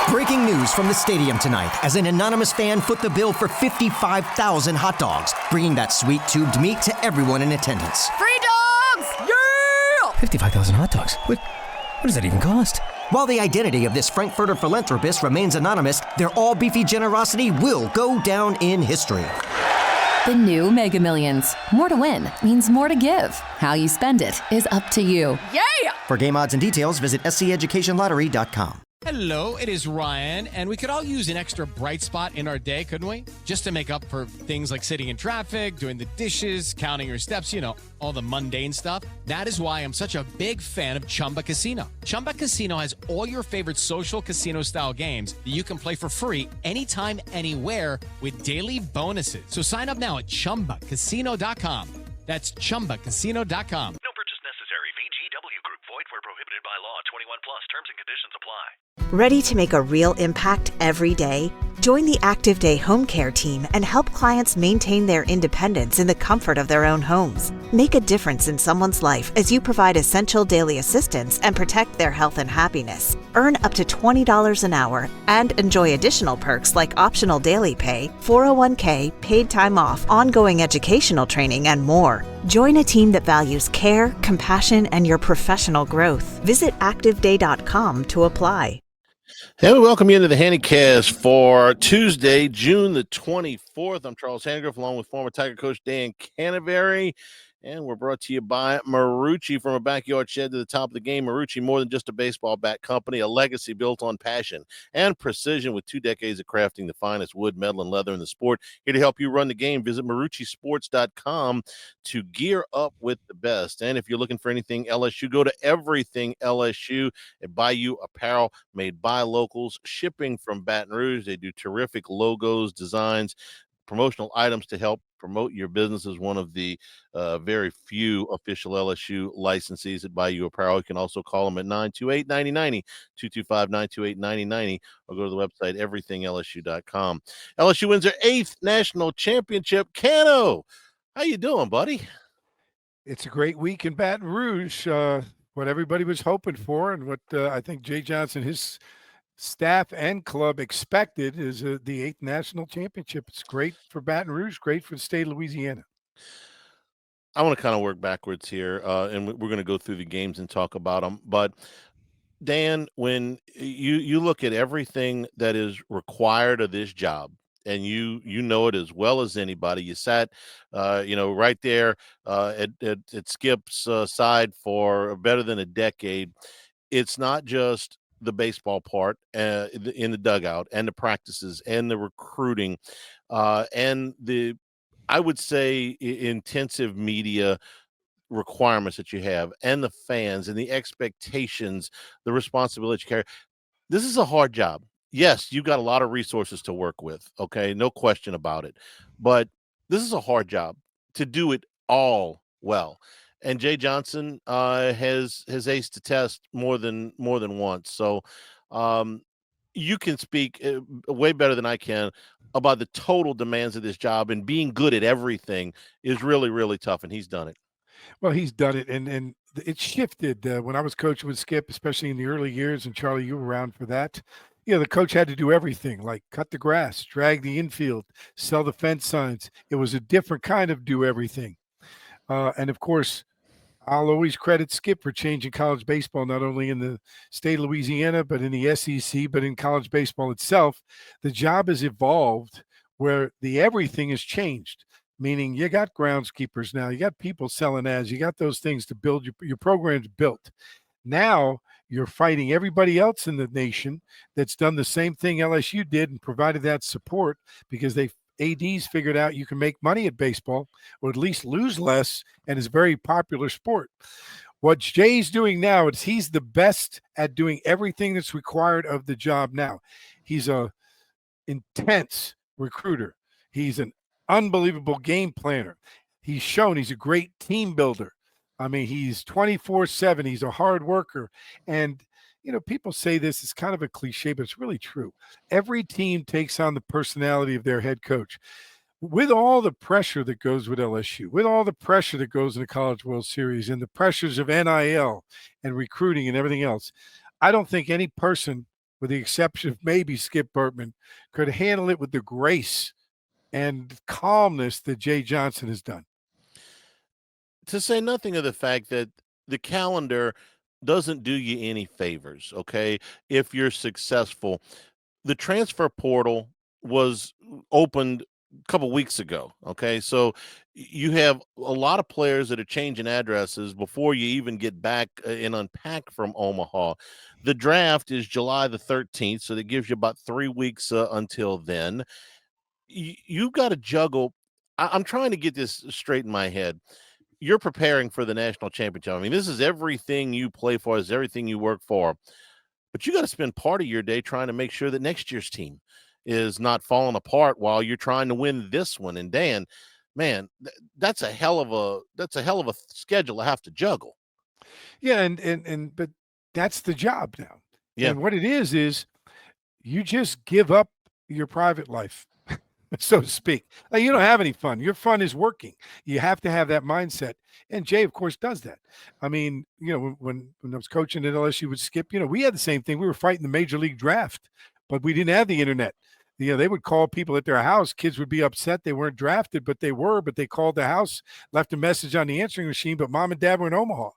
Breaking news from the stadium tonight as an anonymous fan foot the bill for 55,000 hot dogs, bringing that sweet tubed meat to everyone in attendance. Free dogs! Yeah! 55,000 hot dogs? What does that even cost? While the identity of this Frankfurter philanthropist remains anonymous, their all-beefy generosity will go down in history. The new Mega Millions. More to win means more to give. How you spend it is up to you. Yeah! For game odds and details, visit sceducationlottery.com. Hello, it is Ryan, and we could all use an extra bright spot in our day, couldn't we? Just to make up for things like sitting in traffic, doing the dishes, counting your steps, all the mundane stuff. That is why I'm such a big fan of Chumba Casino. Chumba Casino has all your favorite social casino-style games that you can play for free anytime, anywhere with daily bonuses. So sign up now at ChumbaCasino.com. That's ChumbaCasino.com. No purchase necessary. VGW Group. Void where prohibited by law. 21 plus. Terms and conditions apply. Ready to make a real impact every day? Join the Active Day Home Care team and help clients maintain their independence in the comfort of their own homes. Make a difference in someone's life as you provide essential daily assistance and protect their health and happiness. Earn up to $20 an hour and enjoy additional perks like optional daily pay, 401k, paid time off, ongoing educational training, and more. Join a team that values care, compassion, and your professional growth. Visit activeday.com to apply. Hey, we welcome you into the Hannycast for Tuesday, June the 24th. I'm Charles Hanagriff, along with former Tiger coach Dan Canevari, and we're brought to you by Marucci. From a backyard shed to the top of the game, Marucci, more than just a baseball bat company, a legacy built on passion and precision with 2 decades of crafting the finest wood, metal, and leather in the sport. Here to help you run the game, visit MarucciSports.com to gear up with the best. And if you're looking for anything LSU, go to Everything LSU and buy you apparel made by locals, shipping from Baton Rouge. They do terrific logos, designs, promotional items to help promote your business. Is one of the very few official LSU licensees that buy you apparel. You can also call them at 928-9090, 225-928-9090, or go to the website everythinglsu.com. LSU wins their 8th national championship. Cano, how you doing, buddy? It's a great week in Baton Rouge. What everybody was hoping for, and what I think Jay Johnson, his staff and club expected, is the 8th national championship. It's great for Baton Rouge, great for the state of Louisiana. I want to kind of work backwards here, and we're going to go through the games and talk about them. But Dan, when you look at everything that is required of this job, and you know it as well as anybody, you sat right there at Skip's side for better than a decade. It's not just the baseball part in the dugout and the practices and the recruiting and the, I would say, intensive media requirements that you have, and the fans and the expectations, the responsibility you carry. This is a hard job. Yes, you've got a lot of resources to work with. Okay, no question about it. But this is a hard job to do it all well. And Jay Johnson has aced the test more than once. So you can speak way better than I can about the total demands of this job, and being good at everything is really, really tough. And he's done it. Well, he's done it, and it shifted when I was coaching with Skip, especially in the early years. And Charlie, you were around for that. The coach had to do everything, like cut the grass, drag the infield, sell the fence signs. It was a different kind of do everything. And of course, I'll always credit Skip for changing college baseball, not only in the state of Louisiana, but in the SEC, but in college baseball itself. The job has evolved where the everything has changed, meaning you got groundskeepers now, you got people selling ads, you got those things to build your program's built. Now you're fighting everybody else in the nation that's done the same thing LSU did and provided that support, because ADs figured out you can make money at baseball, or at least lose less, and it's a very popular sport. What Jay's doing now is he's the best at doing everything that's required of the job now. He's a intense recruiter. He's an unbelievable game planner. He's shown he's a great team builder. I mean, he's 24/7. He's a hard worker. And people say this is kind of a cliche, but it's really true. Every team takes on the personality of their head coach. With all the pressure that goes with LSU, with all the pressure that goes in the College World Series and the pressures of NIL and recruiting and everything else, I don't think any person with the exception of maybe Skip Bertman, could handle it with the grace and calmness that Jay Johnson has done. To say nothing of the fact that the calendar doesn't do you any favors, okay, if you're successful. The transfer portal was opened a couple weeks ago, okay? So you have a lot of players that are changing addresses before you even get back and unpack from Omaha. The draft is July the 13th, so that gives you about 3 weeks until then. You've got to juggle. I'm trying to get this straight in my head. You're preparing for the national championship. I mean, this is everything you play for, this is everything you work for. But you got to spend part of your day trying to make sure that next year's team is not falling apart while you're trying to win this one. And Dan, man, that's a hell of a schedule to have to juggle. Yeah, and but that's the job now. Yeah. And what it is you just give up your private life, so to speak. Like, you don't have any fun. Your fun is working. You have to have that mindset. And Jay, of course, does that. I mean, when I was coaching at LSU with Skip, we had the same thing. We were fighting the major league draft, but we didn't have the internet. They would call people at their house. Kids would be upset they weren't drafted, but they called the house, left a message on the answering machine, but mom and dad were in Omaha.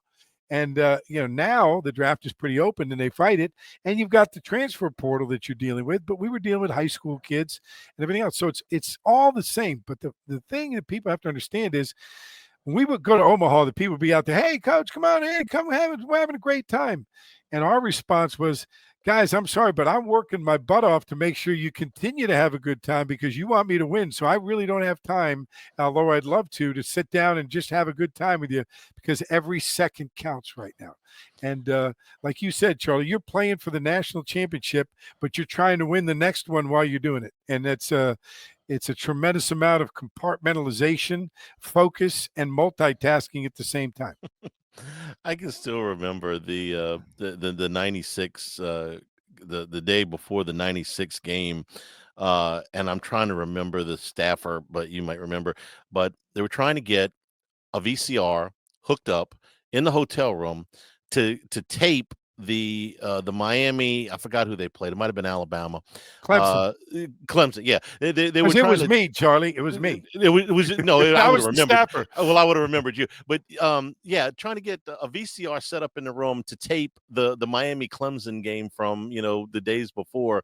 And, now the draft is pretty open and they fight it. And you've got the transfer portal that you're dealing with, but we were dealing with high school kids and everything else. So it's all the same. But the thing that people have to understand is when we would go to Omaha, the people would be out there, hey, coach, come on in, we're having a great time. And our response was, guys, I'm sorry, but I'm working my butt off to make sure you continue to have a good time because you want me to win. So I really don't have time, although I'd love to sit down and just have a good time with you because every second counts right now. And like you said, Charlie, you're playing for the national championship, but you're trying to win the next one while you're doing it. And it's a tremendous amount of compartmentalization, focus, and multitasking at the same time. I can still remember the 96 the day before the 96 game, and I'm trying to remember the staffer, but you might remember, but they were trying to get a VCR hooked up in the hotel room to tape the Miami. I forgot who they played. It might have been Alabama. Clemson. Clemson, yeah. They were It was me, Charlie. It was me. It was no. I I would was have the remembered. staffer. Well, I would have remembered you. But yeah, trying to get a VCR set up in the room to tape the Miami Clemson game from the days before,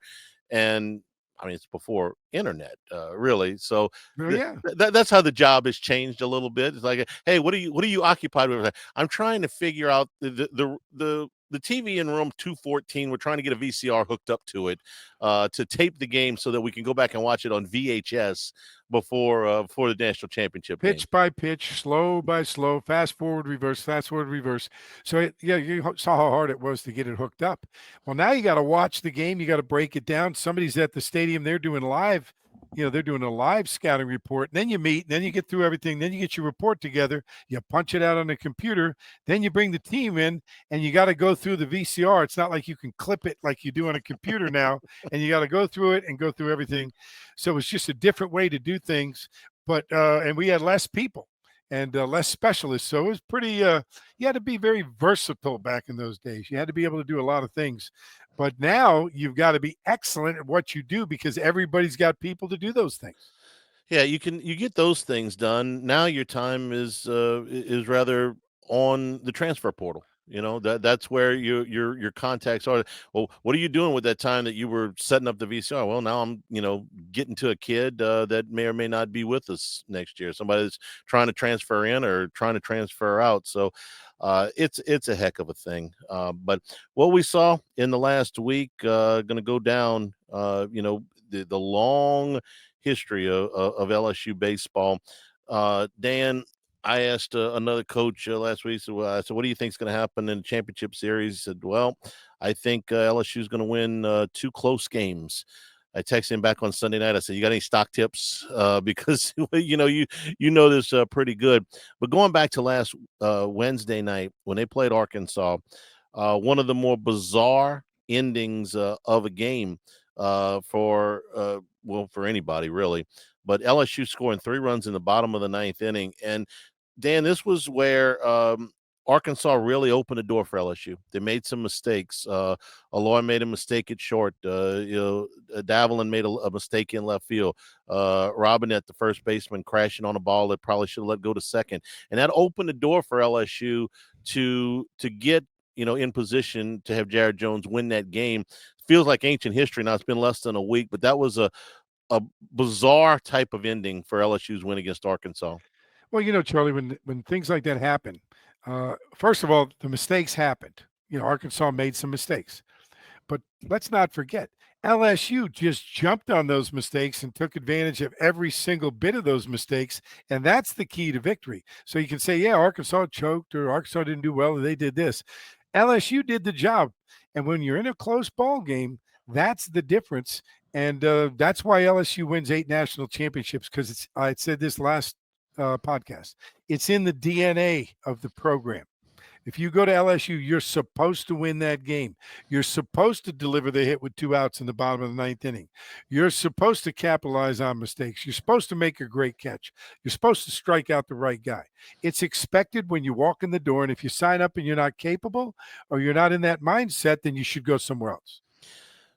and I mean it's before internet, really. So Yeah. that's how the job has changed a little bit. It's like, hey, what are you occupied with? I'm trying to figure out the TV in room 214. We're trying to get a VCR hooked up to it to tape the game so that we can go back and watch it on VHS before the national championship game. Pitch by pitch, slow by slow, fast forward, reverse, fast forward, reverse. So you saw how hard it was to get it hooked up. Well, now you got to watch the game. You got to break it down. Somebody's at the stadium. They're doing live. They're doing a live scouting report. And then you meet, and then you get through everything. Then you get your report together. You punch it out on the computer. Then you bring the team in, and you got to go through the VCR. It's not like you can clip it like you do on a computer now, and you got to go through it and go through everything. So it's just a different way to do things. But and we had less people and less specialists. So it was pretty, you had to be very versatile back in those days. You had to be able to do a lot of things. But now you've got to be excellent at what you do because everybody's got people to do those things. Yeah, you get those things done. Now your time is rather on the transfer portal. That's where your contacts are. Well, what are you doing with that time that you were setting up the VCR? Well, now I'm getting to a kid that may or may not be with us next year. Somebody that's trying to transfer in or trying to transfer out. So it's a heck of a thing. But what we saw in the last week going to go down. The long history of LSU baseball. Dan, I asked another coach last week. So I said, "What do you think is going to happen in the championship series?" He said, "Well, I think LSU is going to win 2 close games." I texted him back on Sunday night. I said, "You got any stock tips?" Because you know this pretty good. But going back to last Wednesday night when they played Arkansas, one of the more bizarre endings of a game for anybody really. But LSU scoring 3 runs in the bottom of the 9th inning, and Dan, this was where Arkansas really opened the door for LSU. They made some mistakes. Aloy made a mistake at short. Davelin made a mistake in left field. Robinette, the first baseman, crashing on a ball that probably should have let go to second. And that opened the door for LSU to get, in position to have Jared Jones win that game. Feels like ancient history now. It's been less than a week, but that was a bizarre type of ending for LSU's win against Arkansas. Well, Charlie, when things like that happen, first of all, the mistakes happened. Arkansas made some mistakes. But let's not forget, LSU just jumped on those mistakes and took advantage of every single bit of those mistakes, and that's the key to victory. So you can say, yeah, Arkansas choked or Arkansas didn't do well, or they did this. LSU did the job. And when you're in a close ball game, that's the difference. And that's why LSU wins 8 national championships, because I said this last podcast. It's in the DNA of the program. If you go to LSU, you're supposed to win that game. You're supposed to deliver the hit with 2 outs in the bottom of the 9th inning. You're supposed to capitalize on mistakes. You're supposed to make a great catch. You're supposed to strike out the right guy. It's expected when you walk in the door, and if you sign up and you're not capable or you're not in that mindset, then you should go somewhere else.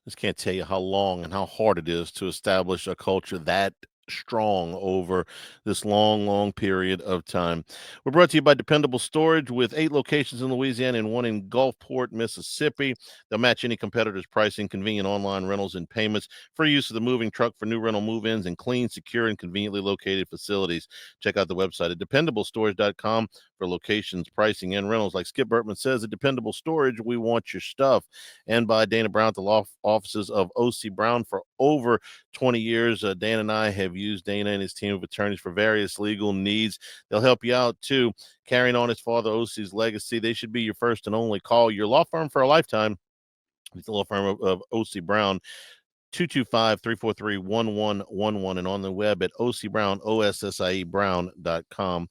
Just can't tell you how long and how hard it is to establish a culture that strong over this long period of time. We're brought to you by Dependable Storage, with 8 locations in Louisiana and 1 in Gulfport, Mississippi. They'll match any competitor's pricing, convenient online rentals and payments, free use of the moving truck for new rental move-ins, and clean, secure, and conveniently located facilities. Check out the website at dependablestorage.com for locations, pricing, and rentals. Like Skip Burtman says, at Dependable Storage, we want your stuff. And by Dana Brown at the law offices of O.C. Brown for over 20 years. Dan and I have used Dana and his team of attorneys for various legal needs. They'll help you out too, carrying on his father OC's legacy. They should be your first and only call. Your law firm for a lifetime. It's the law firm of O.C. Brown. 225-343-1111, and on the web at OCBrown, OSSIEBrown.com.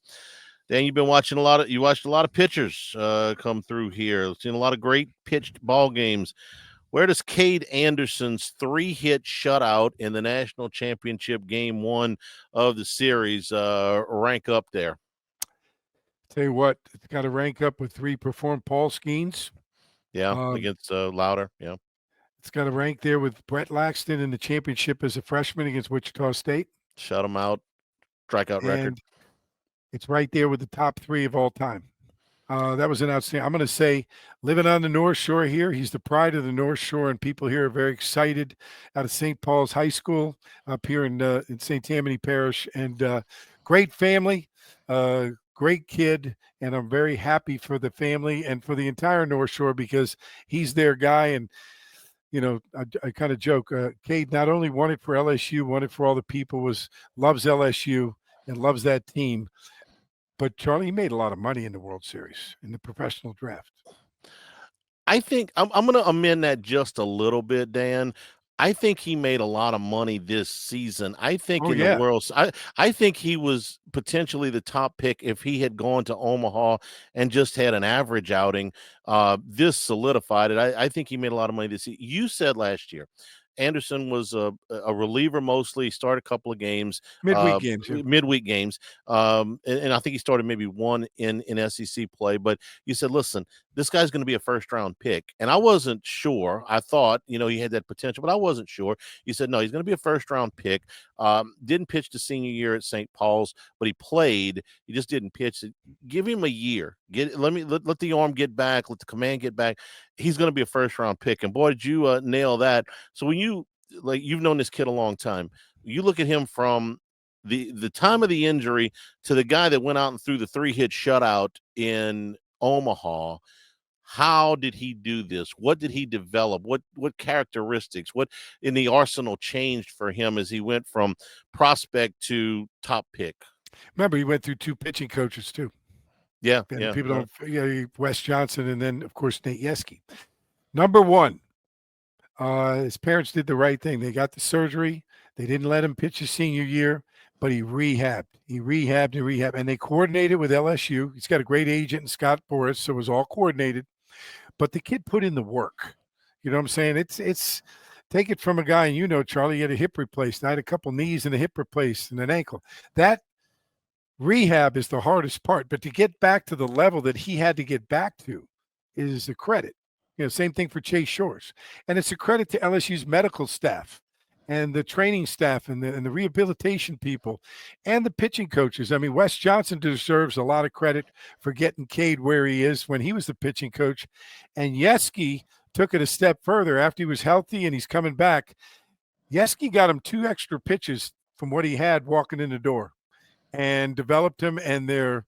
Dan, you've been watching you watched a lot of pitchers come through here. Seen a lot of great pitched ball games. Where does Cade Anderson's 3-hit shutout in the national championship game 1 of the series rank up there? Tell you what, it's got to rank up with 3 performed Paul Skeens. Yeah, against Louder. Yeah. It's got to rank there with Brett Laxton in the championship as a freshman against Wichita State. Shut him out. Strikeout record. It's right there with the top 3 of all time. That was an outstanding. I'm going to say, living on the North Shore here, he's the pride of the North Shore, and people here are very excited. Out of St. Paul's High School up here in St. Tammany Parish, and great family, great kid, and I'm very happy for the family and for the entire North Shore because he's their guy. And I kind of joke, Cade not only won it for LSU, won it for all the people, loves LSU and loves that team. But Charlie, he made a lot of money in the World Series, in the professional draft. I think I'm going to amend that just a little bit, Dan. I think he made a lot of money this season. I think the World, I think he was potentially the top pick if he had gone to Omaha and just had an average outing. This solidified it. I think he made a lot of money this season. You said last year Anderson was a reliever mostly. Started a couple of games, midweek games. And I think he started maybe 1 in SEC play. But you said, listen, this guy's going to be a first-round pick. And I wasn't sure. I thought, he had that potential, but I wasn't sure. You said, no, he's going to be a first-round pick. Didn't pitch the senior year at St. Paul's, but he played. He just didn't pitch. Give him a year. Let the arm get back. Let the command get back. He's going to be a first-round pick. And, boy, did you nail that. So when you've known this kid a long time, you look at him from the time of the injury to the guy that went out and threw the 3-hit shutout in Omaha. How did he do this? What did he develop? What characteristics? What in the arsenal changed for him as he went from prospect to top pick? Remember, he went through 2 pitching coaches too. Yeah, People don't. Wes Johnson, and then of course Nate Yeskie. Number 1, his parents did the right thing. They got the surgery. They didn't let him pitch his senior year, but he rehabbed. And they coordinated with LSU. He's got a great agent in Scott Boris, so it was all coordinated. But the kid put in the work. You know what I'm saying? It's take it from a guy, and Charlie, he had a hip replaced. I had a couple knees and a hip replaced and an ankle. That Rehab is the hardest part, but to get back to the level that he had to get back to is a credit. Same thing for Chase Shores. And it's a credit to LSU's medical staff and the training staff and the rehabilitation people and the pitching coaches. I mean, Wes Johnson deserves a lot of credit for getting Cade where he is when he was the pitching coach. And Yeski took it a step further after he was healthy and he's coming back. Yeski got him 2 extra pitches from what he had walking in the door and developed him, and they're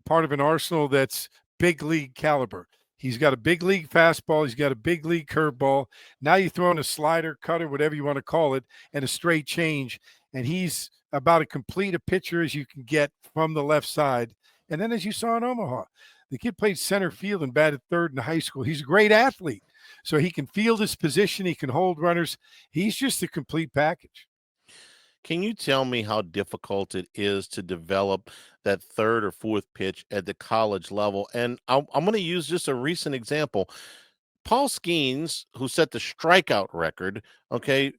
part of an arsenal that's big league caliber. He's got a big league fastball. He's got a big league curveball. Now you throw in a slider, cutter, whatever you want to call it, and a straight change. And he's about as complete a pitcher as you can get from the left side. And then as you saw in Omaha, the kid played center field and batted third in high school. He's a great athlete. So he can field his position. He can hold runners. He's just a complete package. Can you tell me how difficult it is to develop that third or fourth pitch at the college level? And I'm going to use just a recent example. Paul Skeens, who set the strikeout record,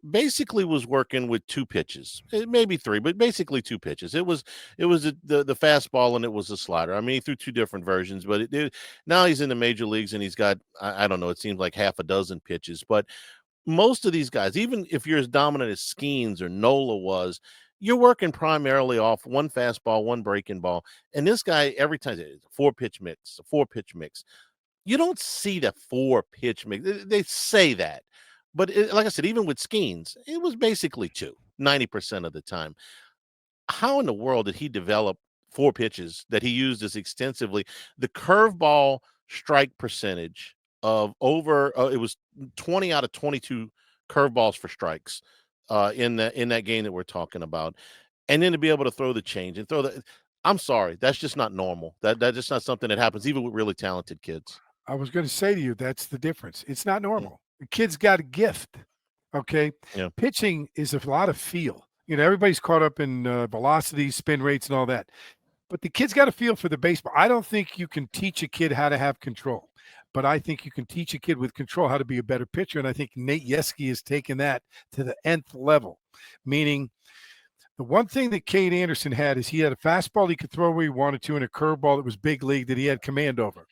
basically was working with 2 pitches, maybe 3, but basically 2 pitches. It was the fastball and it was the slider. I mean, he threw 2 different versions, but now he's in the major leagues and he's got, I don't know, it seems like half a dozen pitches. But most of these guys, even if you're as dominant as Skeens or Nola was, you're working primarily off 1 fastball, 1 breaking ball. And this guy, every time, it's a 4-pitch mix, a 4-pitch mix. You don't see the 4-pitch mix. They say that. But like I said, even with Skeens, it was basically 2, 90% of the time. How in the world did he develop 4 pitches that he used as extensively? The curveball strike percentage of over it was 20 out of 22 curveballs for strikes in that game that we're talking about. And then to be able to throw the change and I'm sorry, that's just not normal. That's just not something that happens even with really talented kids. I was going to say to you, that's the difference. It's not normal. The kid's got a gift. Okay. Yeah. Pitching is a lot of feel. Everybody's caught up in velocity, spin rates, and all that. But the kid's got a feel for the baseball. I don't think you can teach a kid how to have control, but I think you can teach a kid with control how to be a better pitcher. And I think Nate Yeski has taken that to the nth level, meaning the one thing that Cade Anderson had is he had a fastball he could throw where he wanted to and a curveball that was big league that he had command over.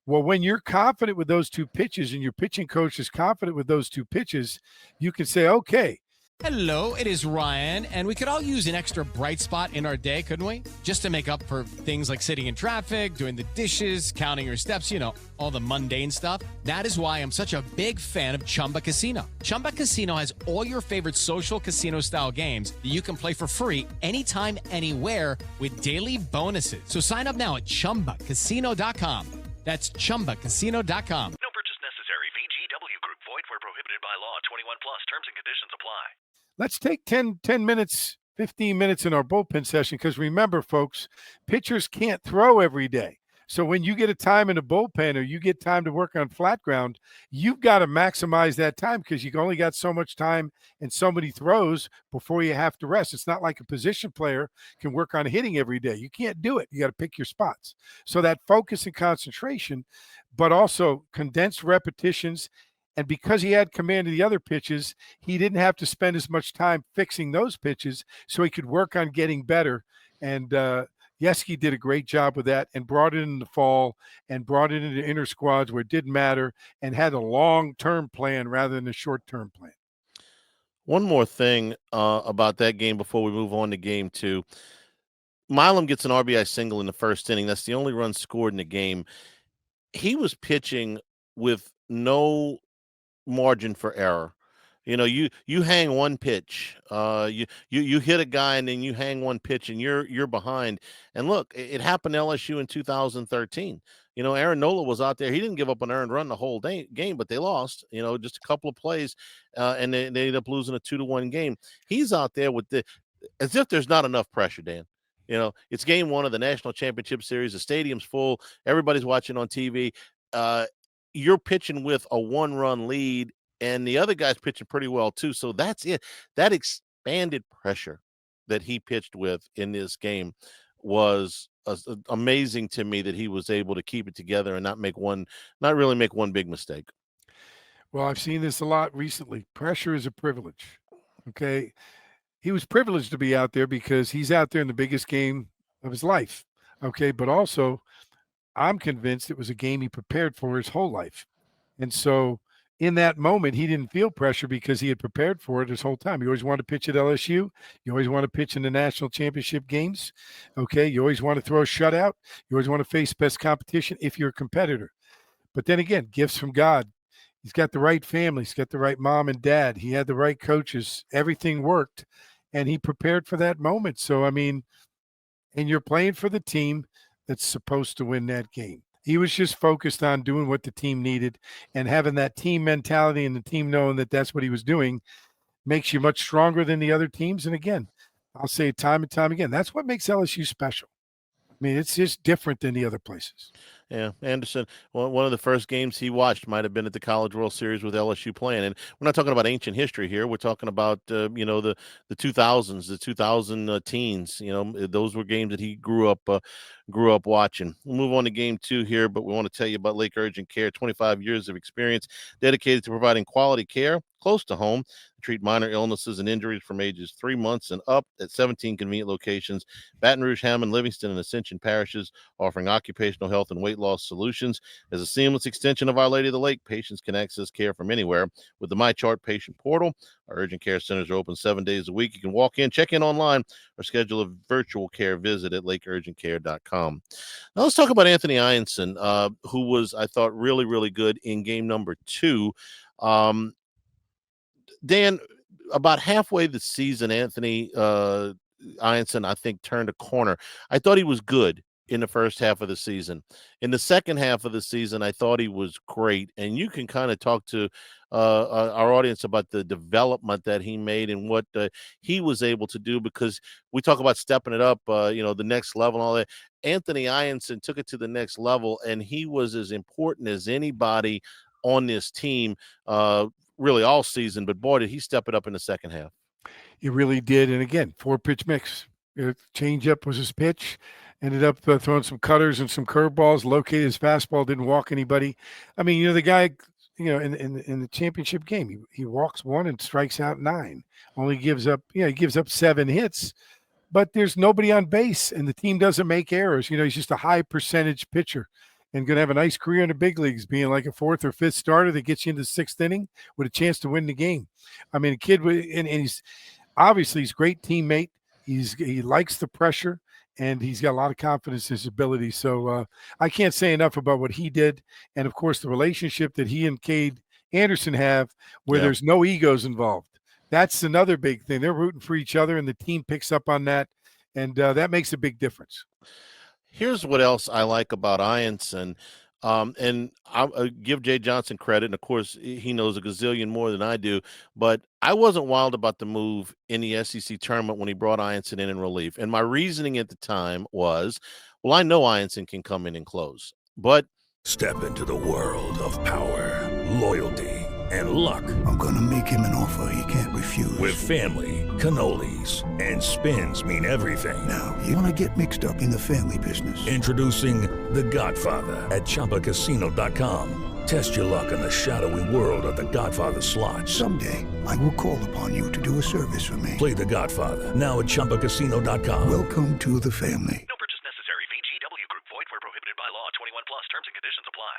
Well, when you're confident with those 2 pitches and your pitching coach is confident with those 2 pitches, you can say, okay. Hello, it is Ryan, and we could all use an extra bright spot in our day, couldn't we? Just to make up for things like sitting in traffic, doing the dishes, counting your steps, all the mundane stuff. That is why I'm such a big fan of Chumba Casino. Chumba Casino has all your favorite social casino-style games that you can play for free anytime, anywhere with daily bonuses. So sign up now at ChumbaCasino.com. That's ChumbaCasino.com. No purchase necessary. VGW Group. Void where prohibited by law. 21 plus. Terms and conditions apply. Let's take 10 minutes, 15 minutes in our bullpen session because remember, folks, pitchers can't throw every day. So when you get a time in a bullpen or you get time to work on flat ground, you've got to maximize that time because you only got so much time and so many throws before you have to rest. It's not like a position player can work on hitting every day. You can't do it. You got to pick your spots. So that focus and concentration, but also condensed repetitions. And because he had command of the other pitches, he didn't have to spend as much time fixing those pitches so he could work on getting better. And Yeski did a great job with that and brought it in the fall and brought it into inter squads where it didn't matter and had a long-term plan rather than a short-term plan. One more thing about that game before we move on to game 2. Milam gets an RBI single in the first inning. That's the only run scored in the game. He was pitching with no margin for error. You hang one pitch, you hit a guy and then you hang one pitch and you're behind. And look, it happened to LSU in 2013. Aaron Nola was out there. He didn't give up an earned run the whole game, but they lost, just a couple of plays and they ended up losing a 2-1 game. He's out there with as if there's not enough pressure, Dan. It's game 1 of the national championship series. The stadium's full. Everybody's watching on TV. You're pitching with a 1-run lead. And the other guy's pitching pretty well, too. So that's it. That expanded pressure that he pitched with in this game was amazing to me that he was able to keep it together and not really make one big mistake. Well, I've seen this a lot recently. Pressure is a privilege. Okay. He was privileged to be out there because he's out there in the biggest game of his life. Okay, but also I'm convinced it was a game he prepared for his whole life. And so in that moment, he didn't feel pressure because he had prepared for it his whole time. You always want to pitch at LSU. You always want to pitch in the national championship games. Okay. You always want to throw a shutout. You always want to face best competition if you're a competitor. But then again, gifts from God. He's got the right family. He's got the right mom and dad. He had the right coaches. Everything worked. And he prepared for that moment. So, I mean, and you're playing for the team that's supposed to win that game. He was just focused on doing what the team needed and having that team mentality and the team knowing that that's what he was doing makes you much stronger than the other teams. And again, I'll say it time and time again, that's what makes LSU special. I mean, it's just different than the other places. Yeah, Anderson, one of the first games he watched might have been at the College World Series with LSU playing. And we're not talking about ancient history here. We're talking about, the 2000s, the 2000 teens. Those were games that he grew up watching. We'll move on to game 2 here, but we want to tell you about Lake Urgent Care, 25 years of experience dedicated to providing quality care close to home. Treat minor illnesses and injuries from ages 3 months and up at 17 convenient locations: Baton Rouge, Hammond, Livingston, and Ascension parishes, offering occupational health and weight loss solutions. As a seamless extension of Our Lady of the Lake, patients can access care from anywhere with the MyChart patient portal. Our urgent care centers are open 7 days a week. You can walk in, check in online, or schedule a virtual care visit at lakeurgentcare.com. Now let's talk about Anthony Ianson, who was, I thought, really, really good in game number 2. Dan, about halfway the season, Anthony Ianson, I think, turned a corner. I thought he was good in the first half of the season. In the second half of the season, I thought he was great. And you can kind of talk to our audience about the development that he made and what he was able to do, because we talk about stepping it up, the next level and all that. Anthony Ianson took it to the next level, and he was as important as anybody on this team really all season, but boy, did he step it up in the second half. He really did. And again, 4-pitch mix. Change up was his pitch. Ended up throwing some cutters and some curveballs, located his fastball, didn't walk anybody. I mean, the guy, in the championship game, he walks 1 and strikes out 9. Only gives up, he gives up 7 hits, but there's nobody on base and the team doesn't make errors. He's just a high percentage pitcher and going to have a nice career in the big leagues, being like a 4th or 5th starter that gets you into the 6th inning with a chance to win the game. I mean, a kid and he's obviously a great teammate. He likes the pressure, and he's got a lot of confidence in his ability. So I can't say enough about what he did. And of course, the relationship that he and Cade Anderson have, where there's no egos involved. That's another big thing. They're rooting for each other, and the team picks up on that. And that makes a big difference. Here's what else I like about Ianson. And I'll give Jay Johnson credit. And of course, he knows a gazillion more than I do. But I wasn't wild about the move in the SEC tournament when he brought Ianson in relief. And my reasoning at the time was, well, I know Ianson can come in and close. But step into the world of power, loyalty, and luck. I'm going to make him an offer he can't refuse. With family, cannolis, and spins mean everything. Now, you want to get mixed up in the family business. Introducing The Godfather at ChumbaCasino.com. Test your luck in the shadowy world of The Godfather slot. Someday, I will call upon you to do a service for me. Play The Godfather now at ChumbaCasino.com. Welcome to the family. No purchase necessary. VGW Group. Void where prohibited by law. 21 plus. Terms and conditions apply.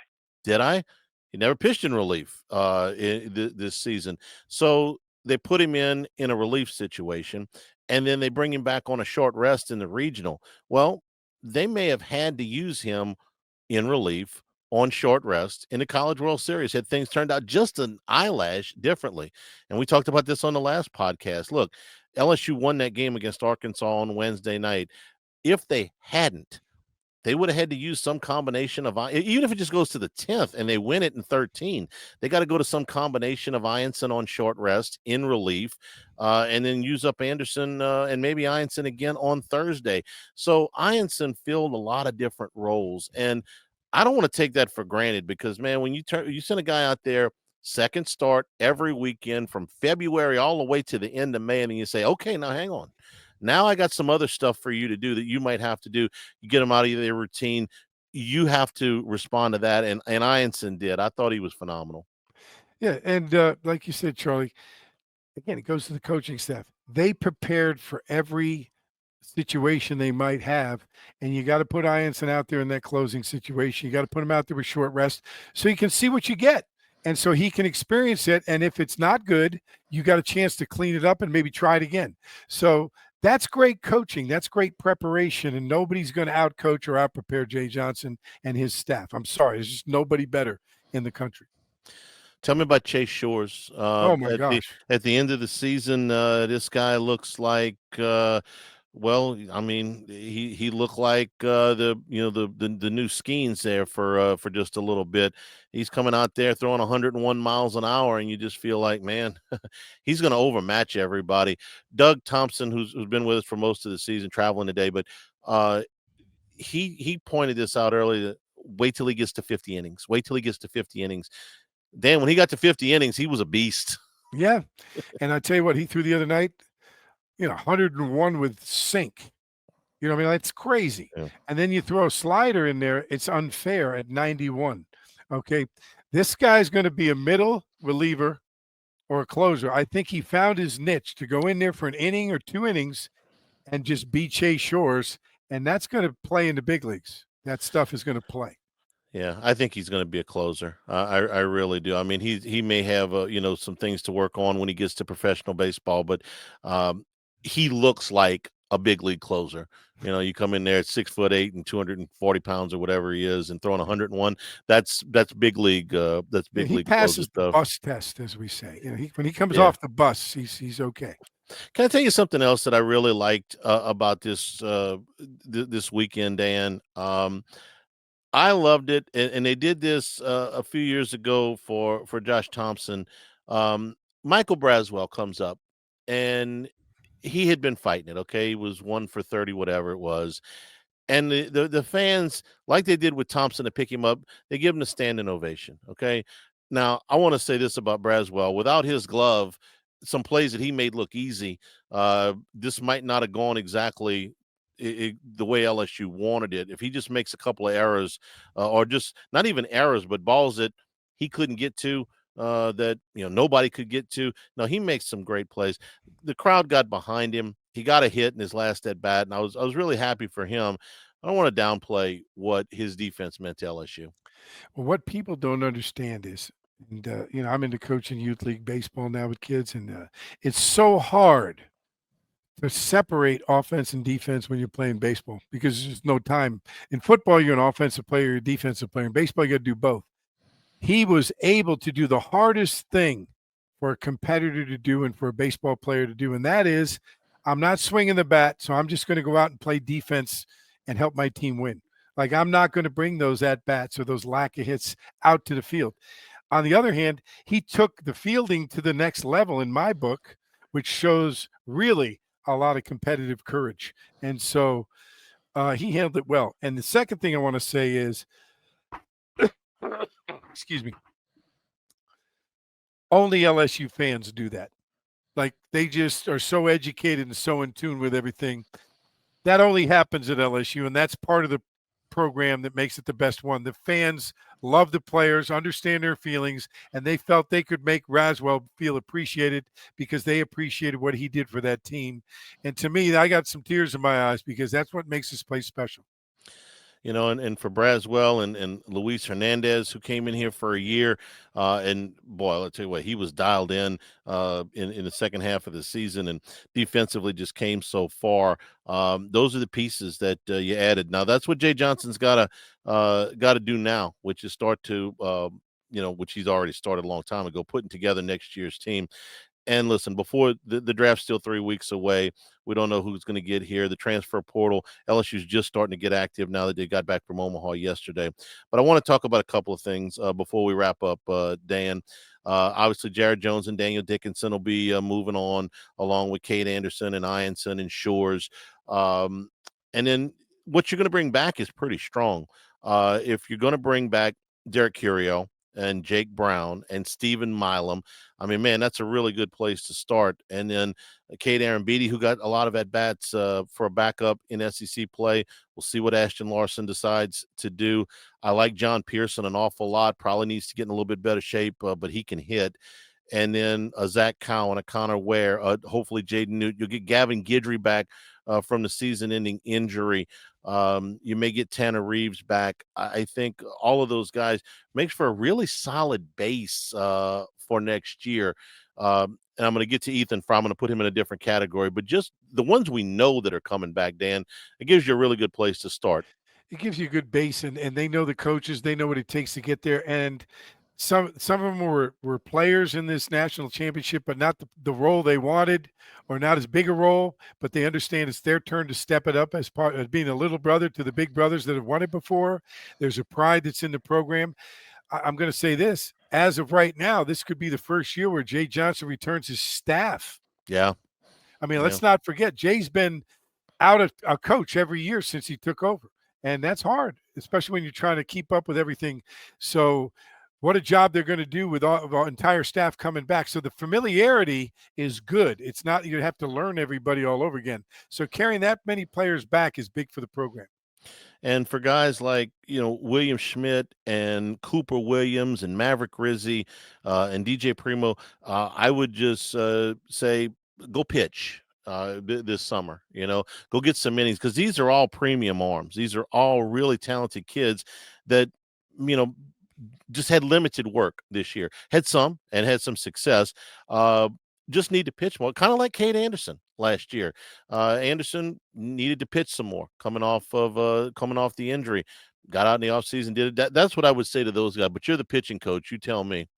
did I? He never pitched in relief this season. So they put him in a relief situation, and then they bring him back on a short rest in the regional. Well, they may have had to use him in relief on short rest in the College World Series had things turned out just an eyelash differently. And we talked about this on the last podcast. Look, LSU won that game against Arkansas on Wednesday night. If they hadn't, they would have had to use some combination of, even if it just goes to the 10th and they win it in 13, they got to go to some combination of Ianson on short rest in relief, and then use up Anderson and maybe Ianson again on Thursday. So Ianson filled a lot of different roles, and I don't want to take that for granted because, man, when you send a guy out there, second start every weekend from February all the way to the end of May, and then you say, okay, now hang on. Now I got some other stuff for you to do that you might have to do. You get them out of their routine. You have to respond to that, and Ianson did. I thought he was phenomenal. Yeah, and like you said, Charlie, again, it goes to the coaching staff. They prepared for every situation they might have, and you got to put Ianson out there in that closing situation. You got to put him out there with short rest so you can see what you get, and so he can experience it. And if it's not good, you got a chance to clean it up and maybe try it again. So that's great coaching. That's great preparation, and nobody's going to outcoach or outprepare Jay Johnson and his staff. I'm sorry, there's just nobody better in the country. Tell me about Chase Shores. Oh my gosh! At the end of the season, this guy looks like. Well, I mean, he looked like the new Skeens there for just a little bit. He's coming out there throwing 101 miles an hour, and you just feel like, man, he's going to overmatch everybody. Doug Thompson, who's been with us for most of the season, traveling today, but he pointed this out earlier. Wait till he gets to 50 innings. Wait till he gets to 50 innings. Dan, when he got to 50 innings, he was a beast. Yeah, and I tell you what, he threw the other night. 101 with sink. I mean, that's crazy. Yeah. And then you throw a slider in there, it's unfair at 91. Okay. This guy's going to be a middle reliever or a closer. I think he found his niche to go in there for an inning or 2 innings and just be Chase Shores. And that's going to play in the big leagues. That stuff is going to play. Yeah, I think he's going to be a closer. I really do. I mean, he may have some things to work on when he gets to professional baseball, but he looks like a big league closer. You come in there at 6'8" and 240 pounds or whatever he is, and throwing 101. That's big league. That's big league. He passes the bus test, as we say. When he comes off the bus, he's okay. Can I tell you something else that I really liked about this this weekend, Dan? I loved it, and they did this a few years ago for Josh Thompson. Michael Braswell comes up, and he had been fighting it. Okay, he was 1 for 30, whatever it was, and the fans, like they did with Thompson, to pick him up, they give him a standing ovation. Okay, now I want to say this about Braswell: without his glove, some plays that he made look easy, this might not have gone exactly the way LSU wanted it. If he just makes a couple of errors, or just not even errors, but balls that he couldn't get to, that nobody could get to. No, he makes some great plays. The crowd got behind him. He got a hit in his last at bat, and I was really happy for him. I don't want to downplay what his defense meant to LSU. Well, what people don't understand is, and I'm into coaching youth league baseball now with kids, and it's so hard to separate offense and defense when you're playing baseball, because there's no time. In football, you're an offensive player, you're a defensive player. In baseball, you got to do both. He was able to do the hardest thing for a competitor to do and for a baseball player to do, and that is, I'm not swinging the bat, so I'm just going to go out and play defense and help my team win. Like, I'm not going to bring those at-bats or those lack of hits out to the field. On the other hand, he took the fielding to the next level in my book, which shows really a lot of competitive courage. And so he handled it well. And the second thing I want to say is, excuse me, only LSU fans do that. Like, they just are so educated and so in tune with everything. That only happens at LSU, and that's part of the program that makes it the best one. The fans love the players, understand their feelings, and they felt they could make Braswell feel appreciated because they appreciated what he did for that team. And to me, I got some tears in my eyes, because that's what makes this place special. And for Braswell and Luis Hernandez, who came in here for a year, and boy, I'll tell you what, he was dialed in the second half of the season, and defensively just came so far. Those are the pieces that you added. Now that's what Jay Johnson's got to do now, which is start to which he's already started a long time ago, putting together next year's team. And listen, before the draft's still 3 weeks away, we don't know who's going to get here. The transfer portal, LSU's just starting to get active now that they got back from Omaha yesterday. But I want to talk about a couple of things before we wrap up, Dan. Obviously, Jared Jones and Daniel Dickinson will be moving on, along with Cade Anderson and Ianson and Shores. And then what you're going to bring back is pretty strong. If you're going to bring back Derek Curio and Jake Brown and Stephen Milam, I mean, man, that's a really good place to start. And then Cade Arambidi, who got a lot of at-bats for a backup in SEC play. We'll see what Ashton Larson decides to do. I like John Pearson an awful lot. Probably needs to get in a little bit better shape, but he can hit. And then Zach Cowan, a Connor Ware, hopefully Jaden Newt. You'll get Gavin Guidry back from the season-ending injury. You may get Tanner Reeves back. I think all of those guys makes for a really solid base for next year. And I'm going to get to Ethan Fry. I'm going to put him in a different category, but just the ones we know that are coming back, Dan, it gives you a really good place to start. It gives you a good base, and they know the coaches, they know what it takes to get there. And some of them were players in this national championship, but not the role they wanted, or not as big a role. But they understand it's their turn to step it up as part of being a little brother to the big brothers that have won it before. There's a pride that's in the program. I'm going to say this: as of right now, this could be the first year where Jay Johnson returns his staff. Yeah. I mean, let's not forget, Jay's been out of a coach every year since he took over. And that's hard, especially when you're trying to keep up with everything. So what a job they're going to do with our entire staff coming back. So the familiarity is good. It's not you have to learn everybody all over again. So carrying that many players back is big for the program. And for guys like, William Schmidt and Cooper Williams and Maverick Rizzi and DJ Primo, I would just say go pitch this summer. Go get some innings, because these are all premium arms. These are all really talented kids that, just had limited work this year. Had some success. Just need to pitch more, kind of like Cade Anderson last year. Anderson needed to pitch some more coming off the injury. Got out in the offseason, did it. That's what I would say to those guys. But you're the pitching coach. You tell me.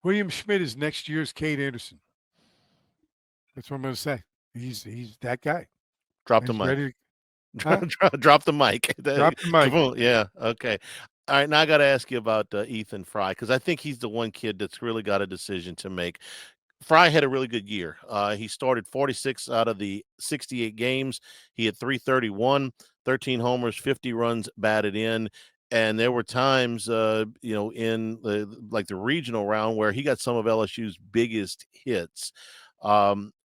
William Schmidt is next year's Cade Anderson. That's what I'm going to say. He's that guy. Drop the mic. Drop the mic. Drop the mic. Yeah. Okay. All right. Now I got to ask you about Ethan Fry, because I think he's the one kid that's really got a decision to make. Fry had a really good year. He started 46 out of the 68 games. He had 331, 13 homers, 50 runs batted in. And there were times, in the regional round where he got some of LSU's biggest hits.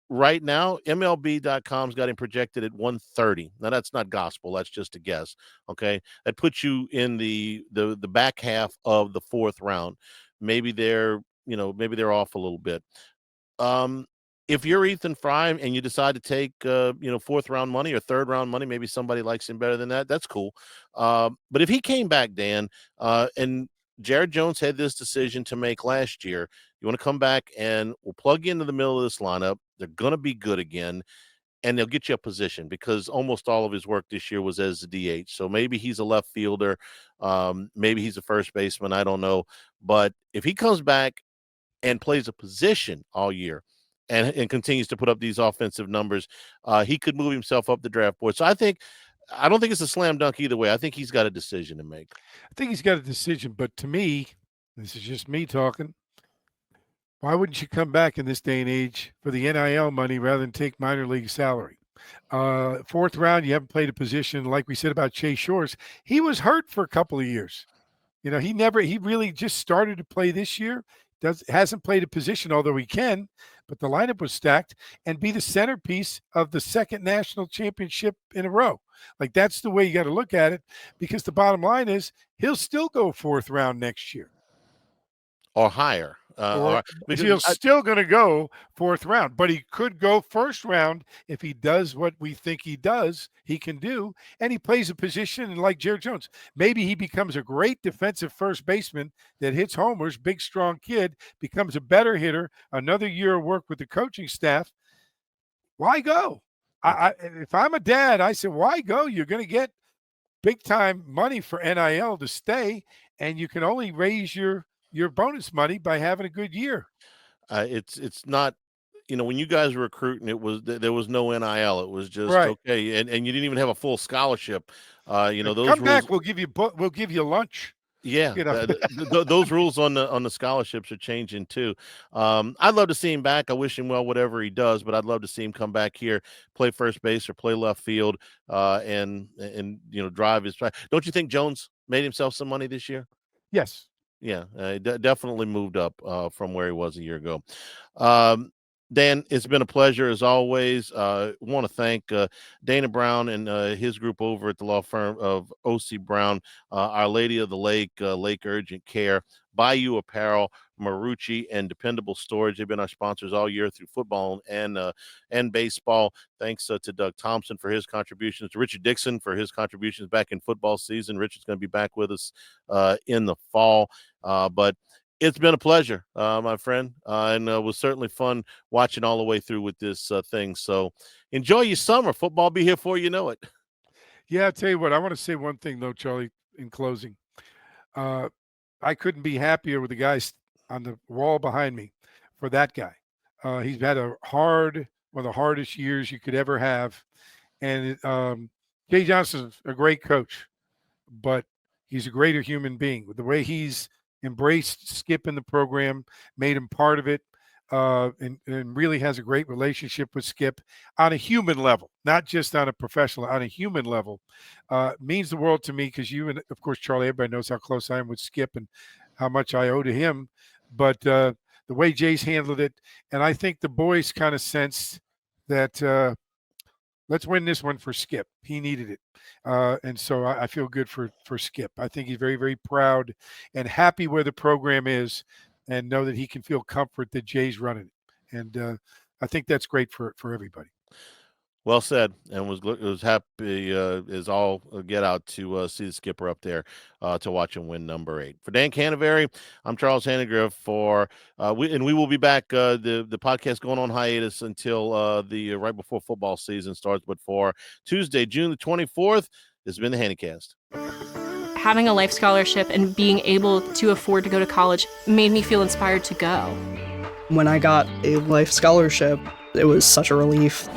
Right now, MLB.com's got him projected at 130. Now, that's not gospel. That's just a guess. Okay. That puts you in the back half of the fourth round. Maybe they're off a little bit. If you're Ethan Fry and you decide to take, fourth round money or third round money, maybe somebody likes him better than that. That's cool. But if he came back, Dan, and Jared Jones had this decision to make last year, you want to come back and we'll plug you into the middle of this lineup. They're going to be good again, and they'll get you a position, because almost all of his work this year was as a DH. So maybe he's a left fielder. Maybe he's a first baseman. I don't know. But if he comes back and plays a position all year and continues to put up these offensive numbers, he could move himself up the draft board. So I don't think it's a slam dunk either way. I think he's got a decision to make. I think he's got a decision, but to me, this is just me talking, why wouldn't you come back in this day and age for the NIL money rather than take minor league salary? Fourth round, you haven't played a position. Like we said about Chase Shores, he was hurt for a couple of years. He really just started to play this year. Hasn't played a position, although he can, but the lineup was stacked, and be the centerpiece of the second national championship in a row. Like, that's the way you got to look at it, because the bottom line is he'll still go fourth round next year. Or higher. He's still going to go fourth round, but he could go first round if he does what we think he can do, and he plays a position. And like Jared Jones, maybe he becomes a great defensive first baseman that hits homers, big, strong kid, becomes a better hitter, another year of work with the coaching staff. Why go? If I'm a dad, I say, why go? You're going to get big-time money for NIL to stay, and you can only raise your bonus money by having a good year. It's not, when you guys were recruiting, there was no NIL. It was just right. Okay, and you didn't even have a full scholarship. Those come rules, back. We'll give you lunch. Yeah, those rules on the scholarships are changing too. I'd love to see him back. I wish him well, whatever he does, but I'd love to see him come back here, play first base or play left field, and drive his. Don't you think Jones made himself some money this year? Yes. Yeah, definitely moved up from where he was a year ago. Dan, it's been a pleasure as always. Want to thank Dana Brown and his group over at the law firm of O.C. Brown, Our Lady of the Lake, Lake Urgent Care, Bayou Apparel, Marucci, and Dependable Storage. They've been our sponsors all year through football and baseball. Thanks to Doug Thompson for his contributions, to Richard Dixon for his contributions back in football season. Richard's going to be back with us in the fall. But it's been a pleasure, my friend, and it was certainly fun watching all the way through with this thing. So enjoy your summer. Football be here before you know it. Yeah, I'll tell you what, I want to say one thing, though, Charlie, in closing. I couldn't be happier with the guys on the wall behind me for that guy. He's had one of the hardest years you could ever have. And Jay Johnson's a great coach, but he's a greater human being. With the way he's embraced Skip in the program, made him part of it, and really has a great relationship with Skip on a human level, not just on a professional, on a human level, means the world to me, because you and, of course, Charlie, everybody knows how close I am with Skip and how much I owe to him. But the way Jay's handled it, and I think the boys kind of sensed that let's win this one for Skip. He needed it. And so I feel good for Skip. I think he's very, very proud and happy where the program is, and know that he can feel comfort that Jay's running it. And I think that's great for everybody. Well said, and was happy as all get out to see the Skipper up there to watch him win number 8. For Dan Canevari, I'm Charles Hanagriff. We will be back. The podcast going on hiatus until the right before football season starts. But for Tuesday, June the 24th, this has been the Hannycast. Having a life scholarship and being able to afford to go to college made me feel inspired to go. When I got a life scholarship, it was such a relief.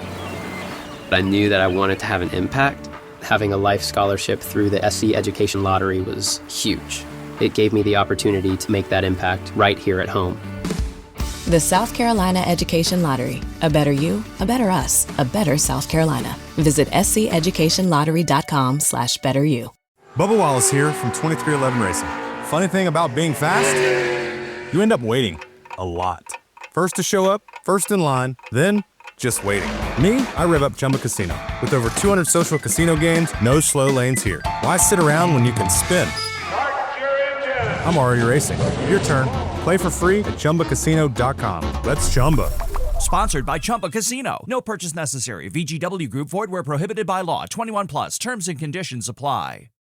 I knew that I wanted to have an impact. Having a life scholarship through the SC Education Lottery was huge. It gave me the opportunity to make that impact right here at home. The South Carolina Education Lottery. A better you, a better us, a better South Carolina. Visit sceducationlottery.com/betteryou. Bubba Wallace here from 2311 Racing. Funny thing about being fast, you end up waiting a lot. First to show up, first in line, then just waiting. Me, I rev up Chumba Casino. With over 200 social casino games, no slow lanes here. Why sit around when you can spin? I'm already racing. Your turn. Play for free at ChumbaCasino.com. Let's Chumba. Sponsored by Chumba Casino. No purchase necessary. VGW Group. Void where prohibited by law. 21 plus. Terms and conditions apply.